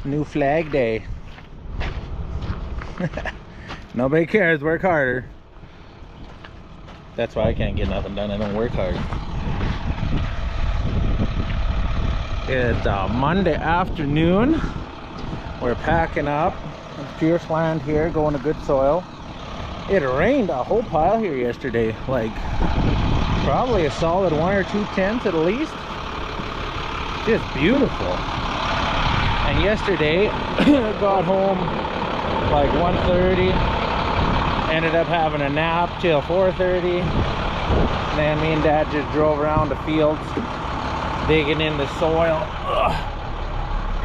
New flag day. Nobody cares, work harder. That's why I can't get nothing done, I don't work hard. It's Monday afternoon. We're packing up. Fierce land here, going to good soil. It rained a whole pile here yesterday, like probably a solid 1 or 2 tenths at least. Just beautiful. And yesterday got home like 1:30, ended up having a nap till 4:30. Then me and Dad just drove around the fields digging in the soil.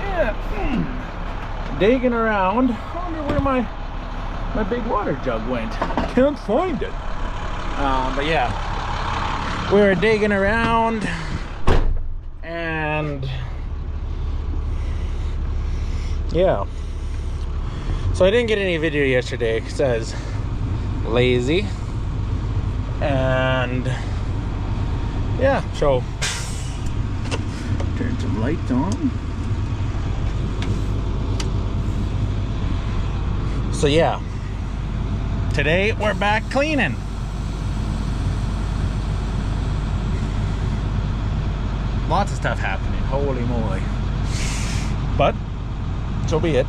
Yeah. Digging around. I wonder where my big water jug went. Can't find it. But yeah, we were digging around and yeah. So I didn't get any video yesterday because I was lazy. And yeah, so turn some lights on. So yeah, today we're back cleaning. Lots of stuff happening, holy moly. But so be it.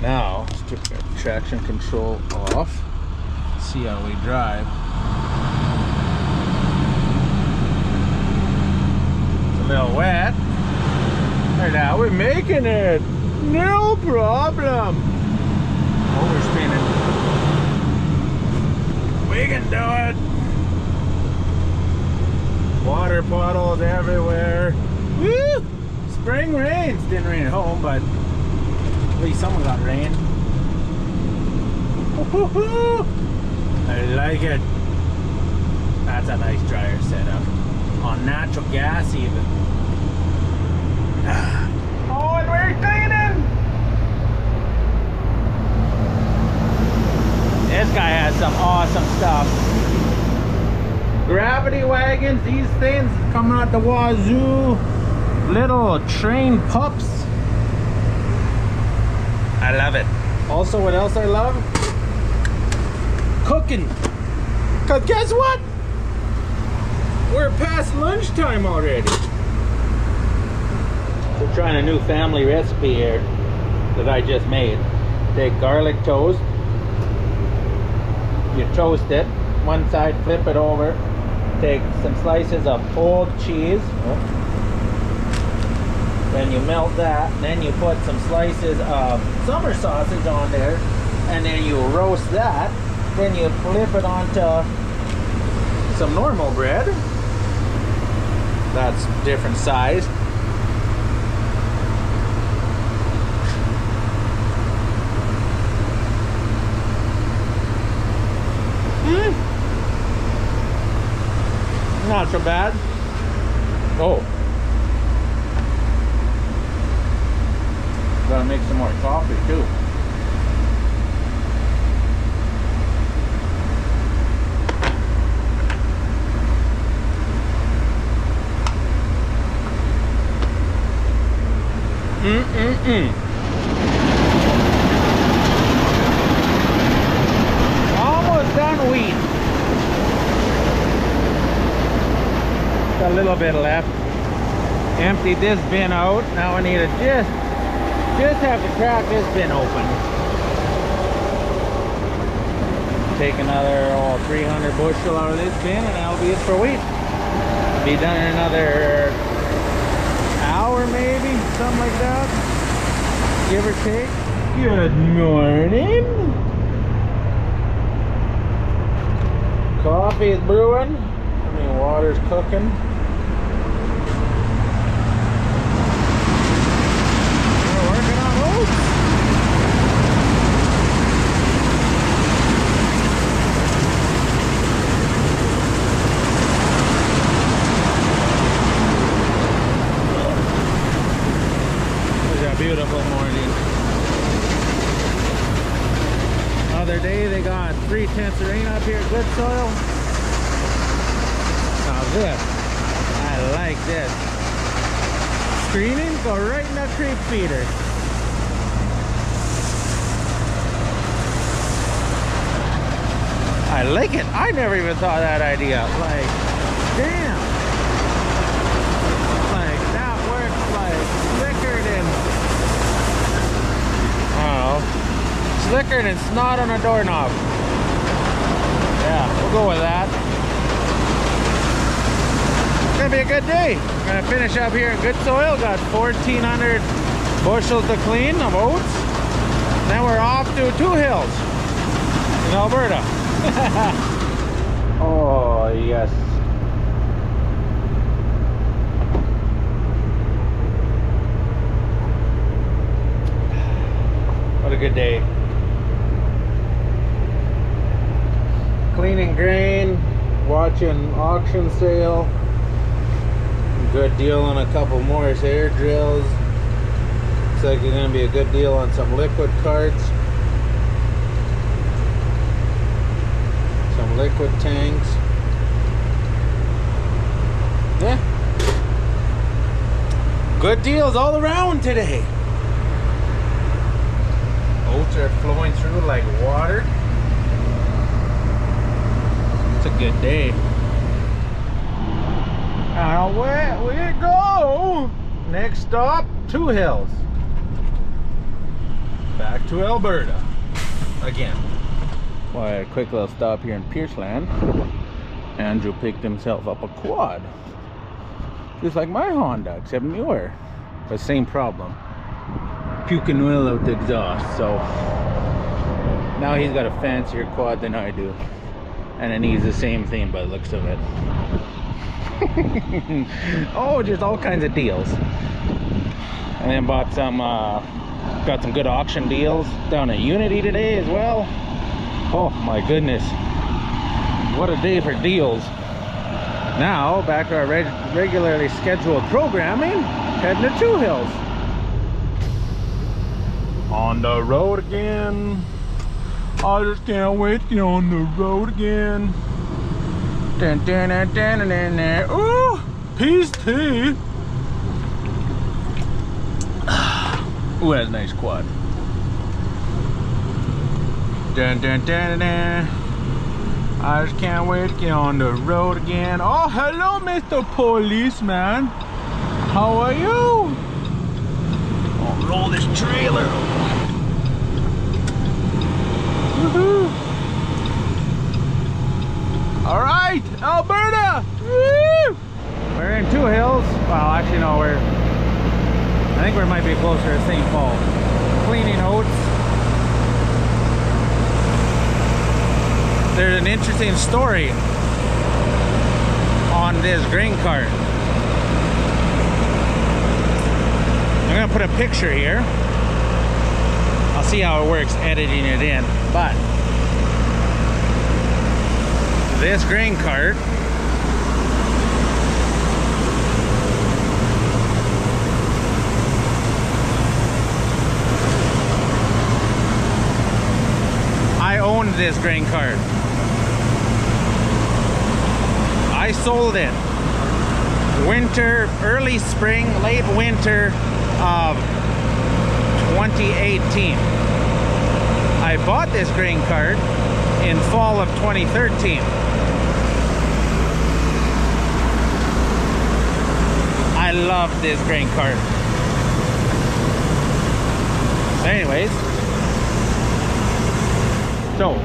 Now let's take the traction control off. See how we drive. It's a little wet. Right now we're making it. No problem. Oh, we're spinning. We can do it. Water puddles everywhere. Woo! Spring rains. Didn't rain at home, but at least someone got rain. I like it. That's a nice dryer setup. On natural gas even. Oh, and we're cleaning! This guy has some awesome stuff. Gravity wagons, these things coming out the wazoo. Little train pups. I love it. Also, what else I love? Cooking. Cause guess what? We're past lunchtime already. We're trying a new family recipe here that I just made. Take garlic toast. You toast it. One side, flip it over. Take some slices of old cheese. Then you melt that. Then you put some slices of summer sausage on there. And then you roast that. Then you flip it onto some normal bread. That's different size. Not so bad. Oh. Gotta make some more coffee too. Almost done wheat. A little bit left. Emptied this bin out. Now I need to just have to crack this bin open. Take another 300 bushel out of this bin and that'll be it for wheat. Be done in another hour maybe, something like that, give or take. Good morning. Coffee is brewing. I mean, water's cooking. We're working on oats. It's a beautiful morning. Other day they got 3 tenths of rain up here at Good Soil. Now this, I like this. Screening, go right in that tree pipe feeder. I like it. I never even thought of that idea. Like, damn. Like, that works like slicker than, I don't know, slicker than snot on a doorknob. Yeah, we'll go with that. It's gonna be a good day. We're gonna finish up here in good soil. Got 1,400 bushels to clean of oats. Then we're off to Two Hills in Alberta. Oh yes. What a good day. Cleaning grain, watching auction sale. Good deal on a couple Morris air drills. Looks like it's gonna be a good deal on some liquid carts. Some liquid tanks. Yeah. Good deals all around today. Oats are flowing through like water. It's a good day. Now where we go? Next stop, Two Hills. Back to Alberta again. Well, a quick little stop here in Pierceland. Andrew picked himself up a quad. Just like my Honda, except newer. But same problem. Puking oil out the exhaust. So now he's got a fancier quad than I do. And it needs the same thing by the looks of it. Oh, just all kinds of deals. And then bought some, got some good auction deals down at Unity today as well. Oh my goodness, what a day for deals. Now back to our regularly scheduled programming, heading to Two Hills. On the road again. I just can't wait to get on the road again. Dun, dun, dun, dun, dun, dun, dun. Ooh, peace tea. Ooh, that's a nice quad. Dun, dun, dun, dun, dun. I just can't wait to get on the road again. Oh, hello, Mr. Policeman. How are you? Oh, roll this trailer. Woohoo! All right, Alberta. Woo! We're in Two Hills. Well, actually, no, I think we might be closer to St. Paul. Cleaning oats. There's an interesting story on this grain cart. I'm gonna put a picture here. I'll see how it works editing it in. But this grain cart I owned this grain cart. I sold it winter, early spring, late winter of 2018. I bought this grain cart in fall of 2013. I love this grain cart. Anyways, so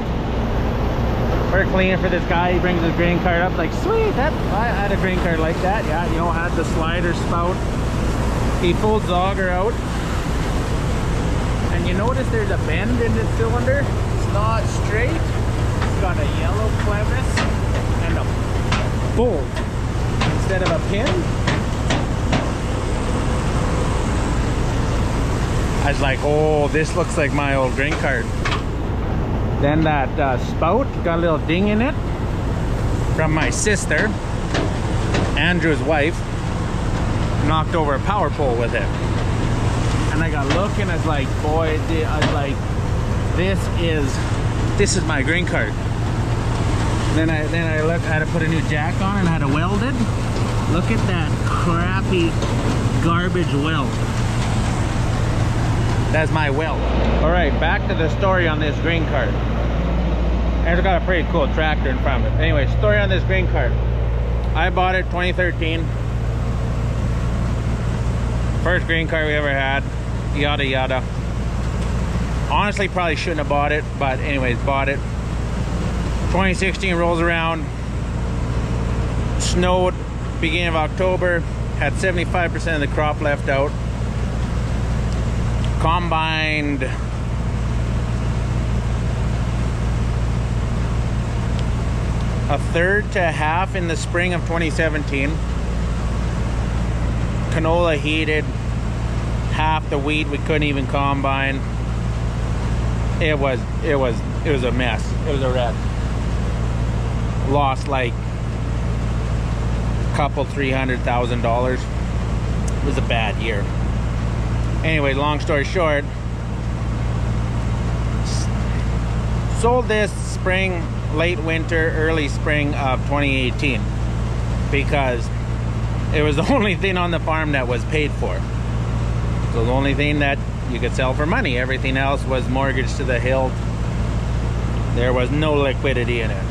we're cleaning for this guy. He brings his grain cart up, like, sweet, I had a grain cart like that. Yeah, you know, had the slider spout. He pulls the auger out, and you notice there's a bend in the cylinder. It's not straight. It's got a yellow clevis and a bolt instead of a pin. I was like, oh, this looks like my old grain cart. Then that spout got a little ding in it from my sister, Andrew's wife, knocked over a power pole with it. And I got looking, I was like, boy, I was like, this is my grain cart. Then I looked, I had to put a new jack on and I had to weld it. Look at that crappy garbage weld. That's my weld. All right, back to the story on this green cart. And it's got a pretty cool tractor in front of it. Anyway, story on this green cart. I bought it 2013. First green cart we ever had. Yada yada. Honestly, probably shouldn't have bought it, but anyways, bought it. 2016 rolls around. Snowed beginning of October. Had 75% of the crop left out. Combined a third to a half in the spring of 2017. Canola heated. Half the wheat we couldn't even combine. It was a mess. It was a wreck. Lost like a couple $300,000. It was a bad year. Anyway, long story short, sold this spring, late winter, early spring of 2018 because it was the only thing on the farm that was paid for. So the only thing that you could sell for money. Everything else was mortgaged to the hilt. There was no liquidity in it.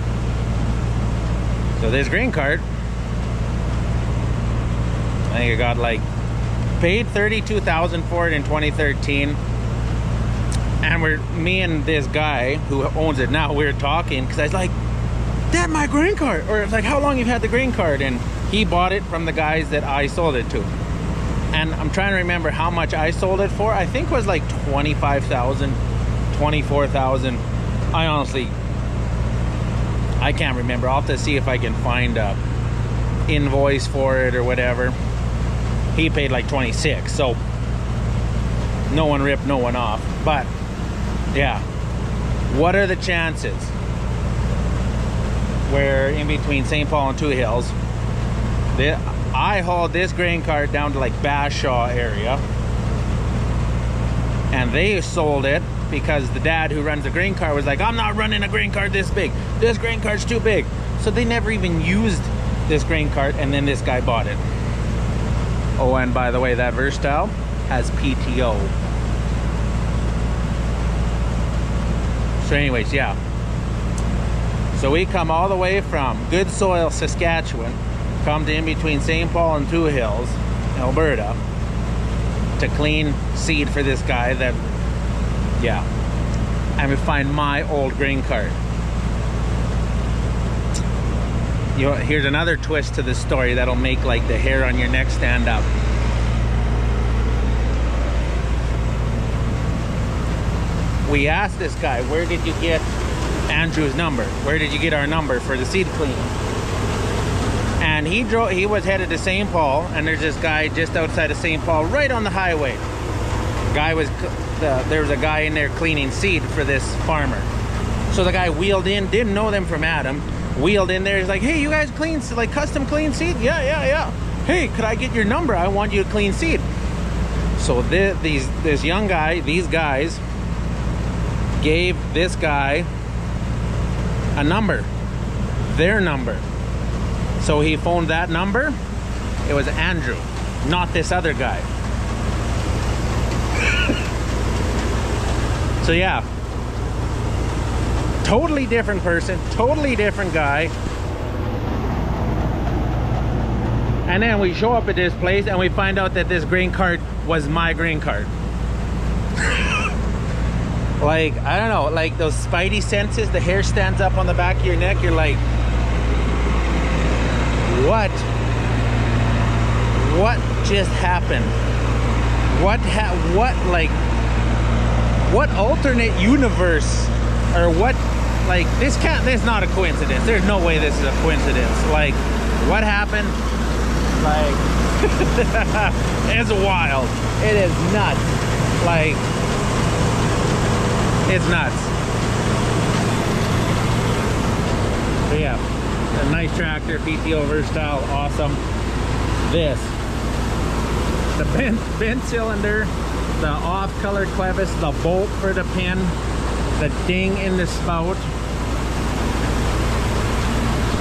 So this green cart, I think I got like paid $32,000 for it in 2013. And me and this guy who owns it now, we were talking because I was like, "That my green cart," or it's like, "How long you've had the green cart?" And he bought it from the guys that I sold it to. And I'm trying to remember how much I sold it for. I think it was like $25,000, $24,000. I can't remember. I'll have to see if I can find a invoice for it or whatever. He paid like 26, so no one ripped no one off. But yeah, what are the chances where in between St. Paul and Two Hills, I hauled this grain cart down to like Bashaw area, and they sold it because the dad who runs the grain cart was like, "I'm not running a grain cart this big. This grain cart's too big." So they never even used this grain cart, and then this guy bought it. Oh, and by the way, that Versatile has PTO. So anyways, yeah. So we come all the way from Good Soil, Saskatchewan, come to in between St. Paul and Two Hills, Alberta, to clean seed for this guy that, yeah. And we find my old grain cart. You know, here's another twist to this story that'll make like the hair on your neck stand up. We asked this guy, "Where did you get Andrew's number? Where did you get our number for the seed cleaning?" And he was headed to St. Paul, and there's this guy just outside of St. Paul, right on the highway. There was a guy in there cleaning seed for this farmer. So the guy wheeled in, didn't know them from Adam, wheeled in there. He's like, "Hey, you guys clean, like custom clean seed?" Yeah. "Hey, could I get your number? I want you to clean seed." So these young guy, these guys gave this guy a number, their number. So he phoned that number. It was Andrew, not this other guy. So yeah, totally different person, totally different guy. And then we show up at this place and we find out that this grain cart was my grain cart. Like, I don't know, like those spidey senses, the hair stands up on the back of your neck. You're like, what just happened? What alternate universe, or what, like, this is not a coincidence. There's no way this is a coincidence. Like, what happened? Like, it's wild. It is nuts. Like, it's nuts. But yeah, a nice tractor, PTO Versatile, awesome. This, the bent cylinder, the off-colored clevis, the bolt for the pin, the ding in the spout,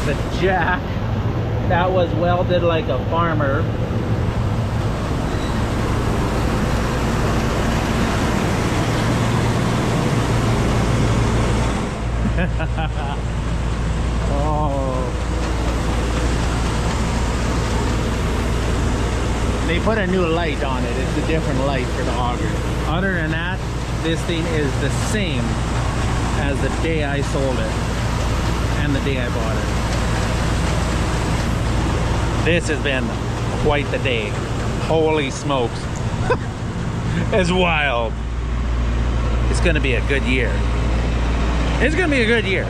the jack that was welded like a farmer. They put a new light on it. It's a different light for the auger. Other than that, this thing is the same as the day I sold it and the day I bought it. This has been quite the day. Holy smokes. It's wild. It's gonna be a good year. It's gonna be a good year.